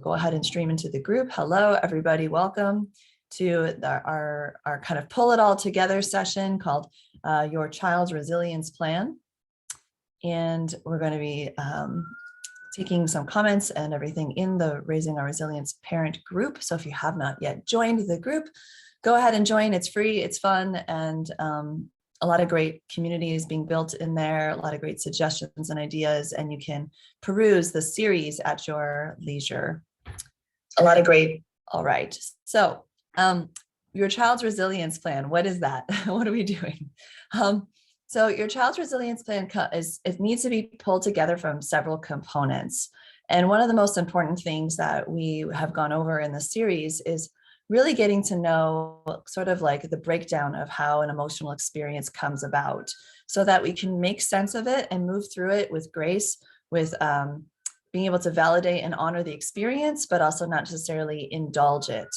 go ahead and stream into the group. Hello, everybody. Welcome to our kind of pull it all together session called Your Child's Resilience Plan. And we're going to be taking some comments and everything in the Raising Our Resilience parent group. So if you have not yet joined the group, go ahead and join. It's free, it's fun, and a lot of great communities being built in there, a lot of great suggestions and ideas, and you can peruse the series at your leisure. A lot of great, all right. So your child's resilience plan, what is that? What are we doing? So your child's resilience plan it needs to be pulled together from several components. And one of the most important things that we have gone over in the series is really getting to know sort of like the breakdown of how an emotional experience comes about so that we can make sense of it and move through it with grace, with being able to validate and honor the experience, but also not necessarily indulge it.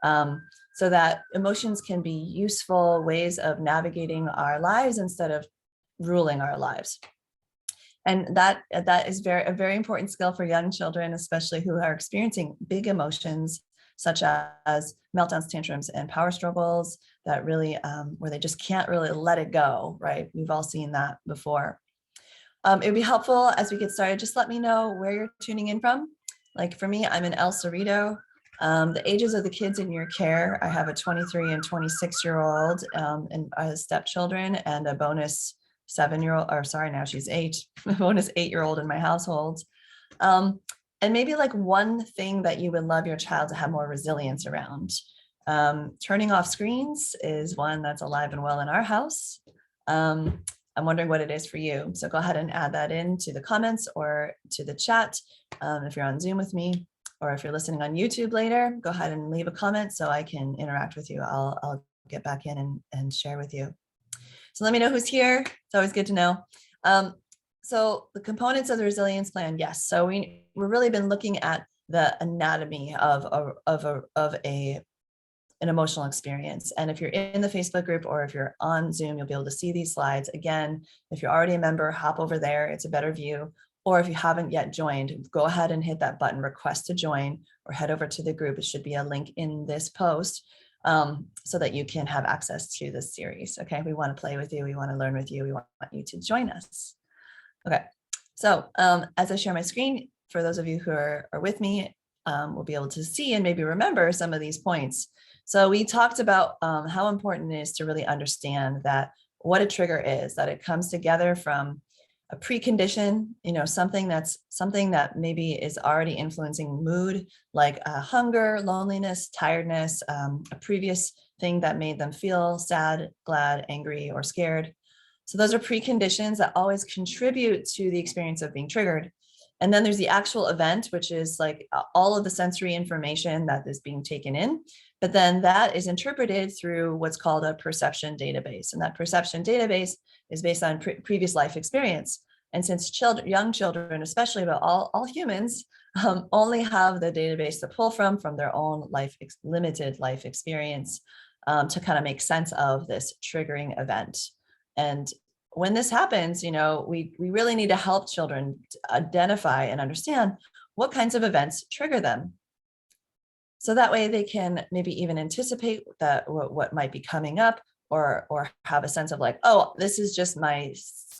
So that emotions can be useful ways of navigating our lives instead of ruling our lives. And that is a very important skill for young children, especially who are experiencing big emotions, such as meltdowns, tantrums, and power struggles that really, where they just can't really let it go, right? We've all seen that before. It would be helpful as we get started, just let me know where you're tuning in from. Like for me, I'm in El Cerrito. The ages of the kids in your care, I have a 23 and 26-year-old and stepchildren and a bonus 7-year-old, or sorry, now she's 8, a bonus 8-year-old in my household. And maybe like one thing that you would love your child to have more resilience around. Turning off screens is one that's alive and well in our house. I'm wondering what it is for you. So go ahead and add that into the comments or to the chat if you're on Zoom with me, or if you're listening on YouTube later, go ahead and leave a comment so I can interact with you. I'll get back in and share with you. So let me know who's here. It's always good to know. So the components of the resilience plan, yes. So we've really been looking at the anatomy of an emotional experience. And if you're in the Facebook group or if you're on Zoom, you'll be able to see these slides. Again, if you're already a member, hop over there. It's a better view. Or if you haven't yet joined, go ahead and hit that button, request to join, or head over to the group. It should be a link in this post so that you can have access to this series. Okay, we want to play with you. We want to learn with you. We want you to join us. Okay, so as I share my screen, for those of you who are with me, we'll be able to see and maybe remember some of these points. So we talked about how important it is to really understand that what a trigger is, that it comes together from a precondition, something that maybe is already influencing mood, like hunger, loneliness, tiredness, a previous thing that made them feel sad, glad, angry, or scared. So those are preconditions that always contribute to the experience of being triggered. And then there's the actual event, which is like all of the sensory information that is being taken in. But then that is interpreted through what's called a perception database. And that perception database is based on previous life experience. And since young children, especially, but all humans, only have the database to pull from their own limited life experience to kind of make sense of this triggering event. And when this happens, we really need to help children identify and understand what kinds of events trigger them. So that way they can maybe even anticipate that what might be coming up, or have a sense of like, oh, this is just my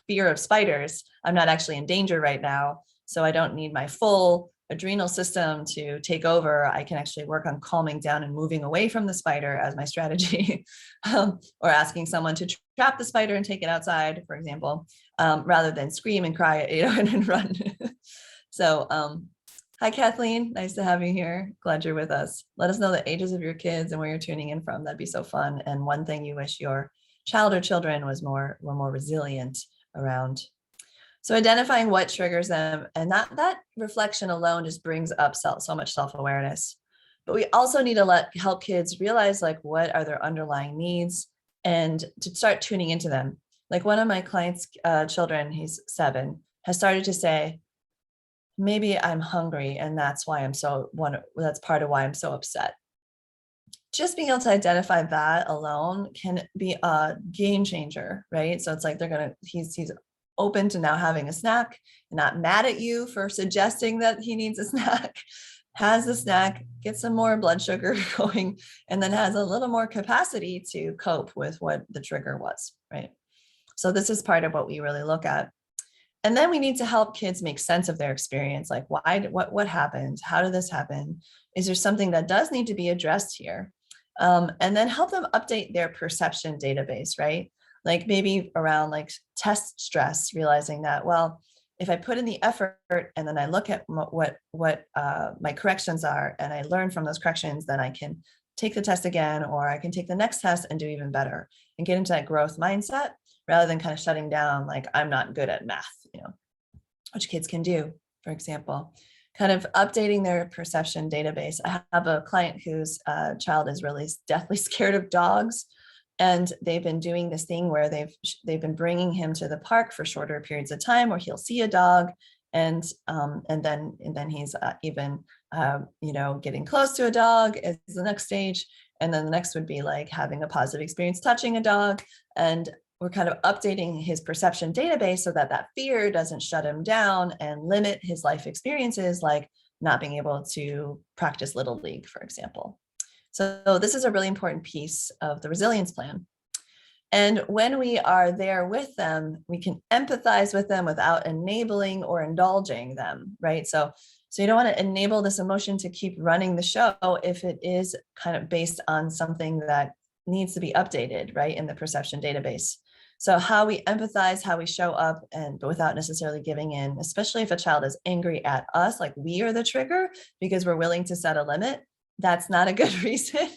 fear of spiders. I'm not actually in danger right now, so I don't need my full adrenal system to take over. I can actually work on calming down and moving away from the spider as my strategy, or asking someone to trap the spider and take it outside, for example, rather than scream and cry, and run. So hi, Kathleen. Nice to have you here. Glad you're with us. Let us know the ages of your kids and where you're tuning in from. That'd be so fun. And one thing you wish your child or children were more resilient around. So identifying what triggers them, and that reflection alone just brings up so much self-awareness. But we also need to help kids realize like what are their underlying needs and to start tuning into them. Like one of my clients' children, he's 7, has started to say, maybe I'm hungry and that's that's part of why I'm so upset. Just being able to identify that alone can be a game changer, right? So it's like he's open to now having a snack, not mad at you for suggesting that he needs a snack, has the snack, gets some more blood sugar going, and then has a little more capacity to cope with what the trigger was, right? So this is part of what we really look at. And then we need to help kids make sense of their experience. Like, what happened? How did this happen? Is there something that does need to be addressed here? And then help them update their perception database, right? Like maybe around like test stress, realizing that, well, if I put in the effort and then I look at what my corrections are and I learn from those corrections, then I can take the test again, or I can take the next test and do even better and get into that growth mindset rather than kind of shutting down like I'm not good at math, which kids can do, for example. Kind of updating their perception database. I have a client whose child is really deathly scared of dogs. And they've been doing this thing where they've been bringing him to the park for shorter periods of time where he'll see a dog, and then he's even getting close to a dog is the next stage, and then the next would be like having a positive experience touching a dog, and we're kind of updating his perception database so that that fear doesn't shut him down and limit his life experiences, like not being able to practice Little League, for example. So this is a really important piece of the resilience plan. And when we are there with them, we can empathize with them without enabling or indulging them, right? So you don't want to enable this emotion to keep running the show if it is kind of based on something that needs to be updated, right, in the perception database. So how we empathize, how we show up, but without necessarily giving in, especially if a child is angry at us, like we are the trigger because we're willing to set a limit, that's not a good reason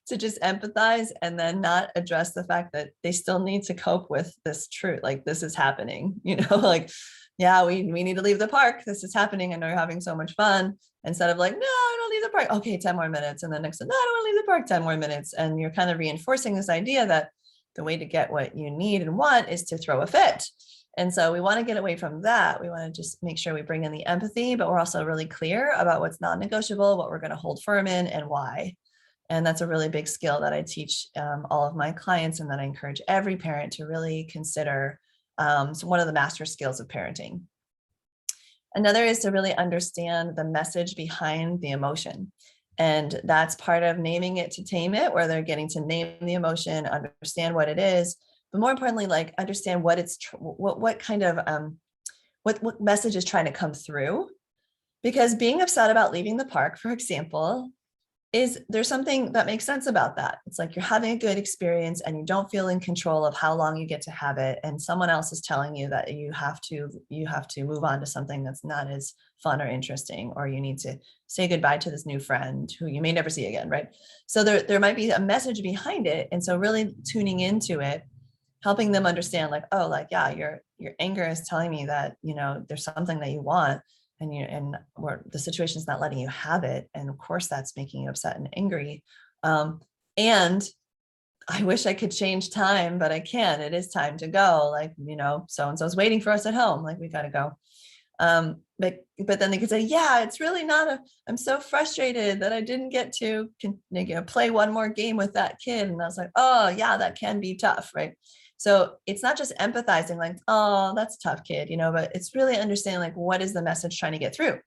to just empathize and then not address the fact that they still need to cope with this truth. Like this is happening, like, yeah, we need to leave the park. This is happening. And we're having so much fun, instead of like, no, I don't leave the park. Okay, 10 more minutes. And then next, no, I don't want to leave the park, 10 more minutes. And you're kind of reinforcing this idea that the way to get what you need and want is to throw a fit. And so we want to get away from that. We want to just make sure we bring in the empathy, but we're also really clear about what's non-negotiable, what we're going to hold firm in, and why. And that's a really big skill that I teach all of my clients, and that I encourage every parent to really consider. So one of the master skills of parenting. Another is to really understand the message behind the emotion. And that's part of naming it to tame it, where they're getting to name the emotion, understand what it is, but more importantly, like understand what it's, what kind of, what message is trying to come through. Because being upset about leaving the park, for example, there's something that makes sense about that. It's like you're having a good experience and you don't feel in control of how long you get to have it. And someone else is telling you that you have to move on to something that's not as fun or interesting, or you need to say goodbye to this new friend who you may never see again, right? So there might be a message behind it. And so really tuning into it, helping them understand like, oh, like, yeah, your anger is telling me that, there's something that you want, and where the situation's not letting you have it. And of course that's making you upset and angry. And I wish I could change time, but I can't. It is time to go. Like, so-and-so's waiting for us at home. Like, we got to go. But then they could say, yeah, it's really not I'm so frustrated that I didn't get to play one more game with that kid. And I was like, oh yeah, that can be tough, right? So it's not just empathizing like, oh, that's tough, kid, but it's really understanding like, what is the message trying to get through?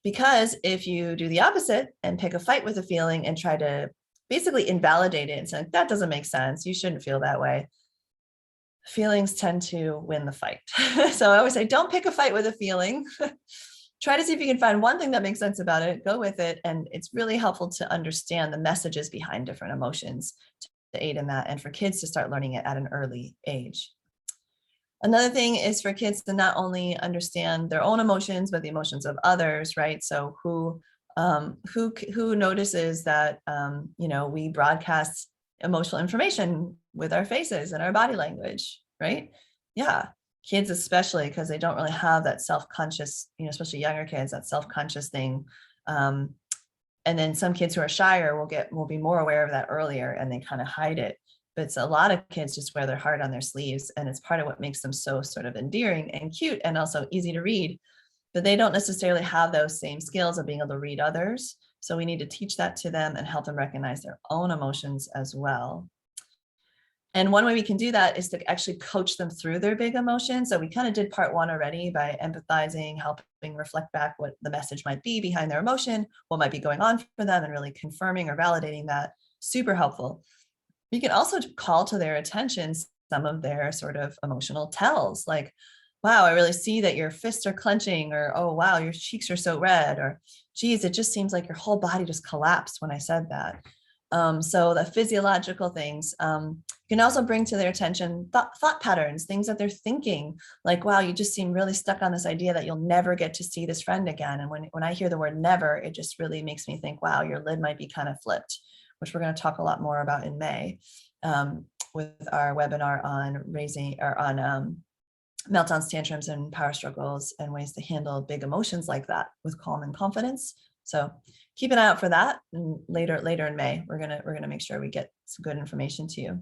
Because if you do the opposite and pick a fight with a feeling and try to basically invalidate it and say, that doesn't make sense, you shouldn't feel that way, feelings tend to win the fight. So I always say, don't pick a fight with a feeling. Try to see if you can find one thing that makes sense about it, go with it. And it's really helpful to understand the messages behind different emotions to aid in that, and for kids to start learning it at an early age. Another thing is for kids to not only understand their own emotions, but the emotions of others, right? So who notices that, we broadcast emotional information with our faces and our body language, right? Yeah, kids especially, because they don't really have that self-conscious, especially younger kids, that self-conscious thing. And then some kids who are shyer will be more aware of that earlier, and they kind of hide it. But it's a lot of kids just wear their heart on their sleeves, and it's part of what makes them so sort of endearing and cute and also easy to read. But they don't necessarily have those same skills of being able to read others. So we need to teach that to them and help them recognize their own emotions as well. And one way we can do that is to actually coach them through their big emotions. So we kind of did part one already by empathizing, helping reflect back what the message might be behind their emotion, what might be going on for them, and really confirming or validating that. Super helpful. We can also call to their attention some of their sort of emotional tells, like, wow, I really see that your fists are clenching, or, oh, wow, your cheeks are so red, or, geez, it just seems like your whole body just collapsed when I said that. So the physiological things, you can also bring to their attention thought patterns, things that they're thinking, like, wow, you just seem really stuck on this idea that you'll never get to see this friend again. And when I hear the word never, it just really makes me think, wow, your lid might be kind of flipped, which we're going to talk a lot more about in May with our webinar on raising or on meltdowns, tantrums, and power struggles, and ways to handle big emotions like that with calm and confidence. So keep an eye out for that. And later in May, we're gonna make sure we get some good information to you.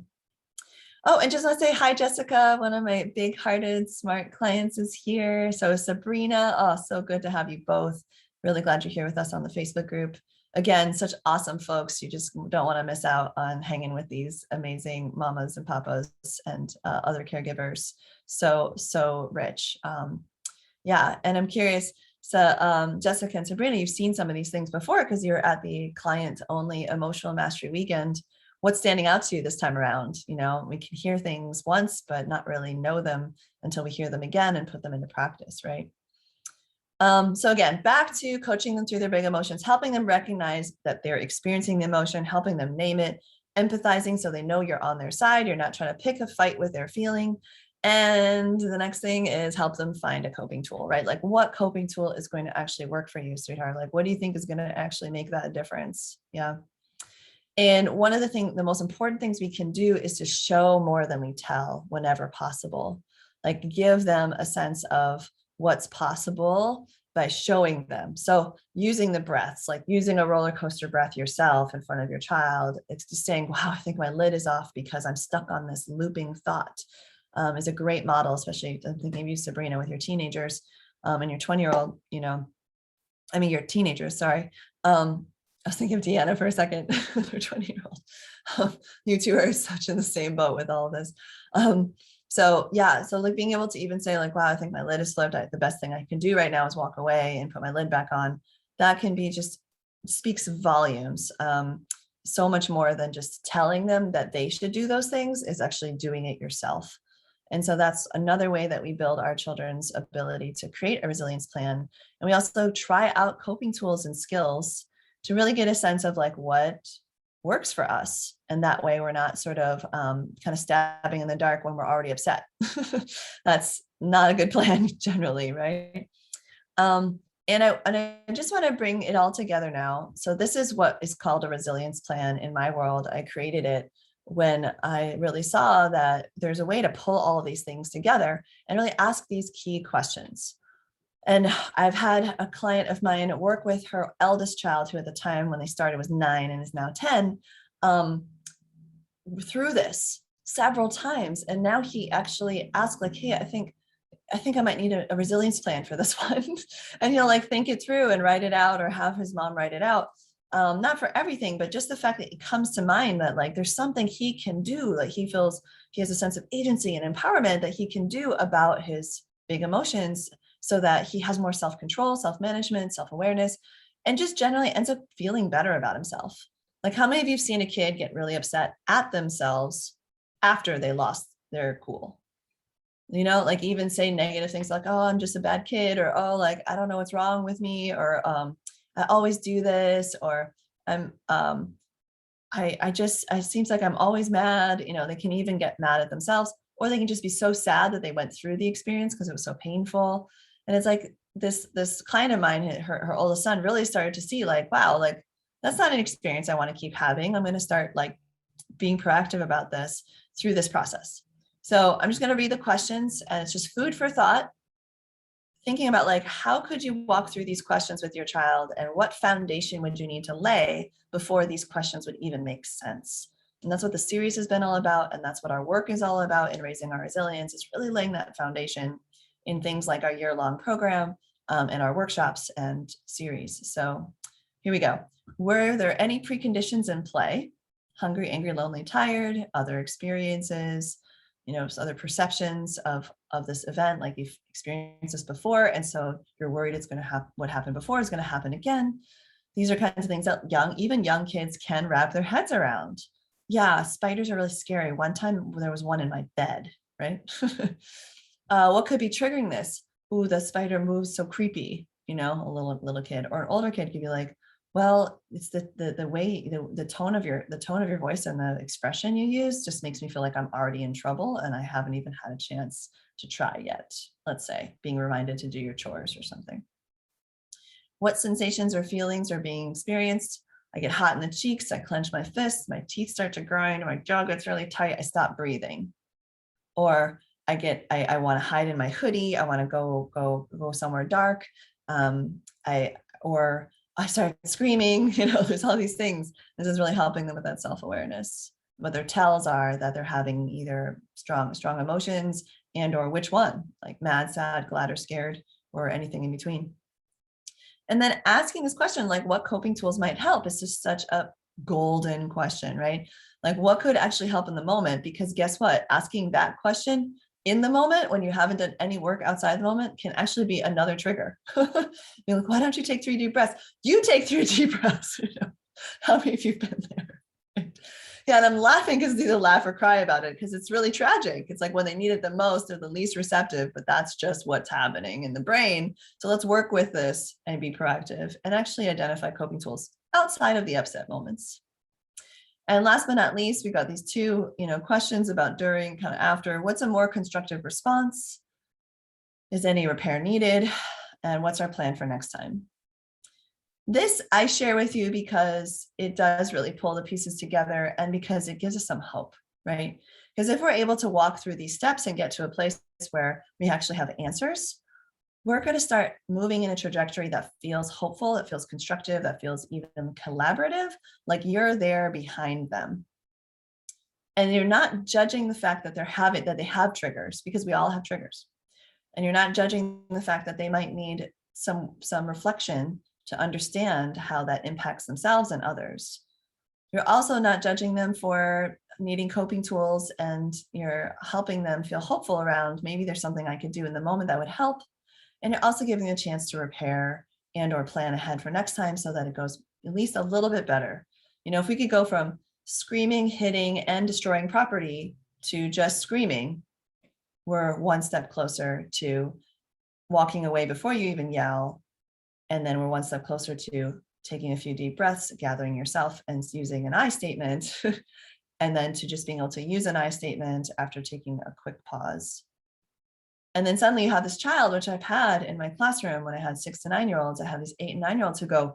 Oh, and just want to say hi, Jessica. One of my big-hearted, smart clients is here. So Sabrina, oh, so good to have you both. Really glad you're here with us on the Facebook group. Again, such awesome folks. You just don't want to miss out on hanging with these amazing mamas and papas and other caregivers. So rich. Yeah, and I'm curious. So Jessica and Sabrina, you've seen some of these things before because you're at the client-only emotional mastery weekend. What's standing out to you this time around? You know, we can hear things once, but not really know them until we hear them again and put them into practice, right? So again, back to coaching them through their big emotions, helping them recognize that they're experiencing the emotion, helping them name it, empathizing so they know you're on their side, you're not trying to pick a fight with their feeling. And the next thing is help them find a coping tool, right? Like, what coping tool is going to actually work for you, sweetheart? Like, what do you think is going to actually make that a difference? Yeah. And one of the most important things we can do is to show more than we tell whenever possible. Like, give them a sense of what's possible by showing them. So using the breaths, like using a roller coaster breath yourself in front of your child, it's just saying, wow, I think my lid is off because I'm stuck on this looping thought, is a great model, especially I'm thinking of you, Sabrina, with your teenagers and your 20-year-old, your teenagers, sorry. I was thinking of Deanna for a second, her 20-year-old. You two are such in the same boat with all of this. So like being able to even say like, wow, I think my lid is flipped. The best thing I can do right now is walk away and put my lid back on. That can be just speaks volumes. So much more than just telling them that they should do those things is actually doing it yourself. And so that's another way that we build our children's ability to create a resilience plan. And we also try out coping tools and skills to really get a sense of like what works for us. And that way we're not sort of kind of stabbing in the dark when we're already upset. That's not a good plan generally, right? And I just want to bring it all together now. So this is what is called a resilience plan in my world. I created it when I really saw that there's a way to pull all of these things together and really ask these key questions. And I've had a client of mine work with her eldest child, who at the time when they started was 9 and is now 10, through this several times. And now he actually asked like, hey, I think I might need a resilience plan for this one. And he'll like think it through and write it out or have his mom write it out. Not for everything, but just the fact that it comes to mind that like there's something he can do, like he feels he has a sense of agency and empowerment that he can do about his big emotions so that he has more self-control, self-management, self-awareness, and just generally ends up feeling better about himself. Like, how many of you have seen a kid get really upset at themselves after they lost their cool? Like even say negative things like, oh, I'm just a bad kid, or, oh, like, I don't know what's wrong with me, or I always do this, or I'm it seems like I'm always mad. They can even get mad at themselves, or they can just be so sad that they went through the experience because it was so painful. And it's like this client of mine, her oldest son, really started to see like, wow, like that's not an experience I want to keep having. I'm going to start like being proactive about this through this process. So I'm just going to read the questions, and it's just food for thought. Thinking about like, how could you walk through these questions with your child, and what foundation would you need to lay before these questions would even make sense? And that's what the series has been all about. And that's what our work is all about in raising our resilience, is really laying that foundation in things like our year-long program and our workshops and series. So here we go. Were there any preconditions in play? hungry, angry, lonely, tired, other experiences, other perceptions of this event, like you've experienced this before. And so you're worried it's going to happen. What happened before is going to happen again. These are kinds of things that even young kids can wrap their heads around. Yeah, spiders are really scary. One time there was one in my bed, right? What could be triggering this? Ooh, the spider moves so creepy, a little kid. Or an older kid could be like, well, it's the way, the tone of your voice and the expression you use just makes me feel like I'm already in trouble and I haven't even had a chance to try yet. Let's say being reminded to do your chores or something. What sensations or feelings are being experienced? I get hot in the cheeks, I clench my fists, my teeth start to grind, my jaw gets really tight, I stop breathing. Or I want to hide in my hoodie, I want to go somewhere dark. I start screaming, there's all these things. This is really helping them with that self-awareness. What their tells are that they're having either strong emotions and or which one, like mad, sad, glad, or scared, or anything in between. And then asking this question, like what coping tools might help, is just such a golden question, right? Like what could actually help in the moment? Because guess what? Asking that question in the moment when you haven't done any work outside the moment can actually be another trigger. You're like, why don't you take 3 deep breaths? You take 3 deep breaths. How many of you have been there? Yeah, and I'm laughing because it's either laugh or cry about it because it's really tragic. It's like when they need it the most, they're the least receptive, but that's just what's happening in the brain. So let's work with this and be proactive and actually identify coping tools outside of the upset moments. And last but not least, we've got these 2, questions about during, kind of after. What's a more constructive response? Is any repair needed? And what's our plan for next time? This I share with you because it does really pull the pieces together and because it gives us some hope, right? Because if we're able to walk through these steps and get to a place where we actually have answers, we're going to start moving in a trajectory that feels hopeful, that feels constructive, that feels even collaborative, like you're there behind them. And you're not judging the fact that they have triggers, because we all have triggers. And you're not judging the fact that they might need some reflection to understand how that impacts themselves and others. You're also not judging them for needing coping tools, and you're helping them feel hopeful around maybe there's something I could do in the moment that would help. And you're also giving them a chance to repair and or plan ahead for next time so that it goes at least a little bit better. If we could go from screaming, hitting, and destroying property to just screaming, we're one step closer to walking away before you even yell. And then we're one step closer to taking a few deep breaths, gathering yourself, and using an I statement, and then to just being able to use an I statement after taking a quick pause. And then suddenly you have this child, which I've had in my classroom when I had 6 to 9-year-olds. I have these 8 and 9-year-olds who go,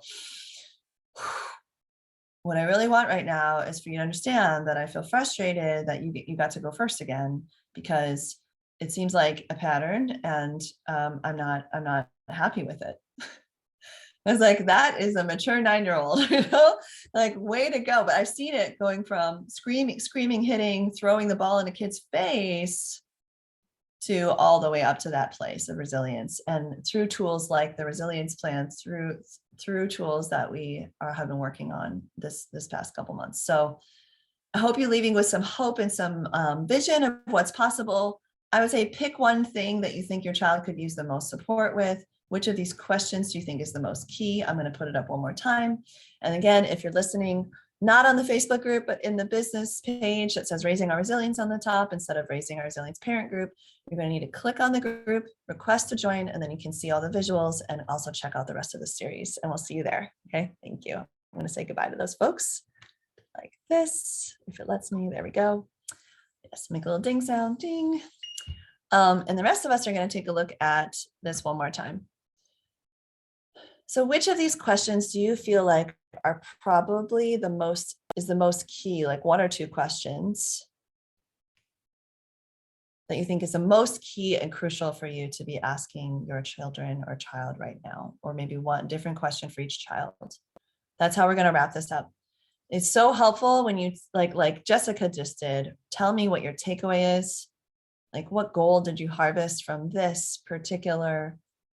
what I really want right now is for you to understand that I feel frustrated that you got to go first again, because it seems like a pattern, and I'm not happy with it. I was like, that is a mature 9-year-old, like way to go. But I've seen it going from screaming, hitting, throwing the ball in a kid's face to all the way up to that place of resilience. And through tools like the resilience plan, through tools that we have been working on this past couple months. So I hope you're leaving with some hope and some vision of what's possible. I would say pick one thing that you think your child could use the most support with. Which of these questions do you think is the most key? I'm going to put it up one more time. And again, if you're listening, not on the Facebook group, but in the business page that says Raising Our Resilience on the top, instead of Raising Our Resilience Parent Group, you're going to need to click on the group, request to join, and then you can see all the visuals and also check out the rest of the series. And we'll see you there. Okay, thank you. I'm going to say goodbye to those folks like this. If it lets me, there we go. Yes, make a little ding sound, ding. And the rest of us are going to take a look at this one more time. So which of these questions do you feel like are probably the most key, like 1 or 2 questions that you think is the most key and crucial for you to be asking your children or child right now, or maybe one different question for each child? That's how we're going to wrap this up. It's so helpful when you, like Jessica just did, tell me what your takeaway is. Like, what goal did you harvest from this particular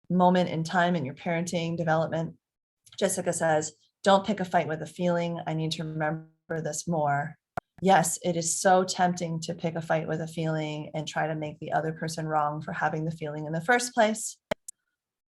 moment in time in your parenting development? Jessica says, don't pick a fight with a feeling. I need to remember this more. Yes, it is so tempting to pick a fight with a feeling and try to make the other person wrong for having the feeling in the first place.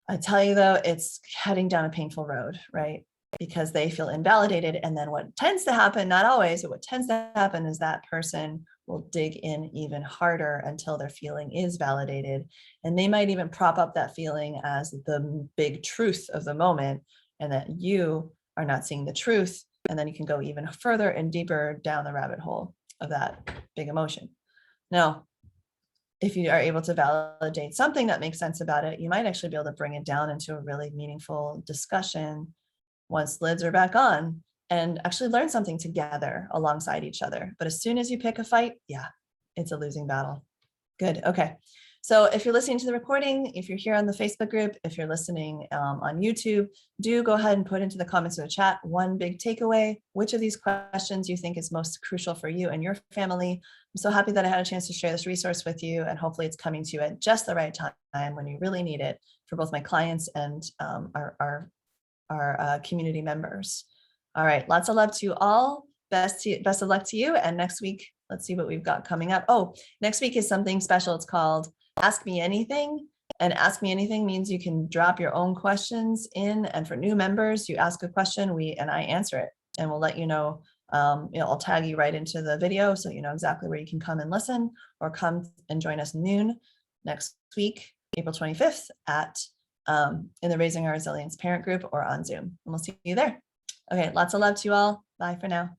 I tell you though, it's heading down a painful road, right? Because they feel invalidated. And then what tends to happen, not always, but what tends to happen is that person will dig in even harder until their feeling is validated. And they might even prop up that feeling as the big truth of the moment, and that you are not seeing the truth. And then you can go even further and deeper down the rabbit hole of that big emotion. Now, if you are able to validate something that makes sense about it, you might actually be able to bring it down into a really meaningful discussion once lids are back on, and actually learn something together alongside each other. But as soon as you pick a fight, yeah, it's a losing battle. Good. Okay. So if you're listening to the recording, if you're here on the Facebook group, if you're listening on YouTube, do go ahead and put into the comments of the chat one big takeaway. Which of these questions you think is most crucial for you and your family? I'm so happy that I had a chance to share this resource with you, and hopefully it's coming to you at just the right time when you really need it for both my clients and our community members. All right, lots of love to you all. Best of luck to you. And next week, let's see what we've got coming up. Oh, next week is something special. It's called Ask Me Anything. And Ask Me Anything means you can drop your own questions in. And for new members, you ask a question, and I answer it. And we'll let you know. I'll tag you right into the video so you know exactly where you can come and listen, or come and join us noon next week, April 25th at in the Raising Our Resilience parent group or on Zoom. And we'll see you there. Okay, lots of love to you all. Bye for now.